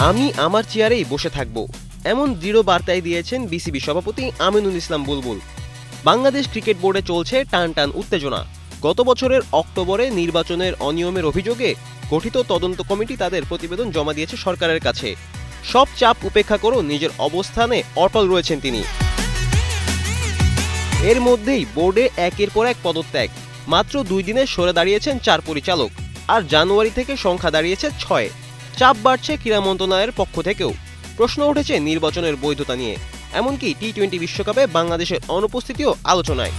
আমি আমার চেয়ারেই বসে থাকব, এমন দৃঢ় বার্তায় দিয়েছেন বিসিবি সভাপতি আমিনুল ইসলাম বুলবুল। বাংলাদেশ ক্রিকেট বোর্ডে চলছে টান টান উত্তেজনা। গত বছরের অক্টোবরে নির্বাচনের অনিয়মের অভিযোগে গঠিত তদন্ত কমিটি তাদের প্রতিবেদন জমা দিয়েছে সরকারের কাছে। সব চাপ উপেক্ষা করেও নিজের অবস্থানে অটল রয়েছেন তিনি। এর মধ্যেই বোর্ডে একের পর এক পদত্যাগ। মাত্র 2 দিনে সরে দাঁড়িয়েছেন 4 পরিচালক, আর জানুয়ারি থেকে সংখ্যা দাঁড়িয়েছে 6। চাপ বাড়ছে ক্রীড়া মন্ত্রণালয়ের পক্ষ থেকেও। প্রশ্ন উঠেছে নির্বাচনের বৈধতা নিয়ে, এমনকি টি-20 বিশ্বকাপে বাংলাদেশের অনুপস্থিতিও আলোচনায়।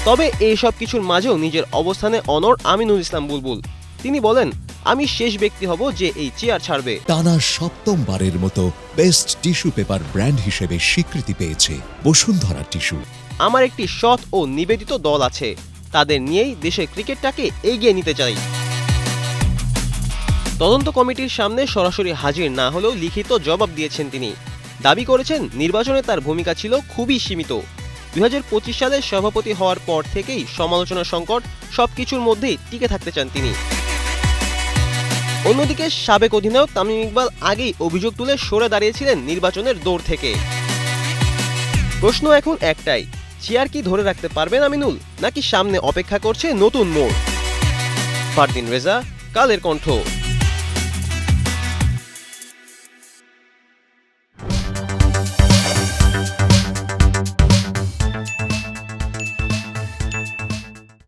তবে এইসব কিছুর মাঝেও নিজের অবস্থানে অনড় আমিনুল ইসলাম বুলবুল। তিনি বলেন, আমি শেষ ব্যক্তি হব যে এই চেয়ার ছাড়বে। টানা 7ম মতো বেস্ট টিস্যু পেপার ব্র্যান্ড হিসেবে স্বীকৃতি পেয়েছে বসুন্ধরা টিস্যু। আমার একটি সৎ ও নিবেদিত দল আছে, তাদের নিয়েই দেশের ক্রিকেটটাকে এগিয়ে নিতে চাই। তদন্ত কমিটির সামনে সরাসরি হাজির না হলেও লিখিত জবাব দিয়েছেন তিনি। দাবি করেছেন নির্বাচনে তার ভূমিকা ছিল খুবই সীমিত। 2025 সালে সভাপতি হওয়ার পর থেকেই সমালোচনা সংকট সবকিছুর মধ্যেই টিকে থাকতে চান তিনি। অন্যদিকে সাবেক অধিনায়ক তামিম ইকবাল আগেই অভিযোগ তুলে সরে দাঁড়িয়েছিলেন নির্বাচনের দৌড় থেকে। প্রশ্ন এখন একটাই, চেয়ার কি ধরে রাখতে পারবেন আমিনুল, নাকি সামনে অপেক্ষা করছে নতুন মোড়? ফারদিন রেজা, কালের কণ্ঠ।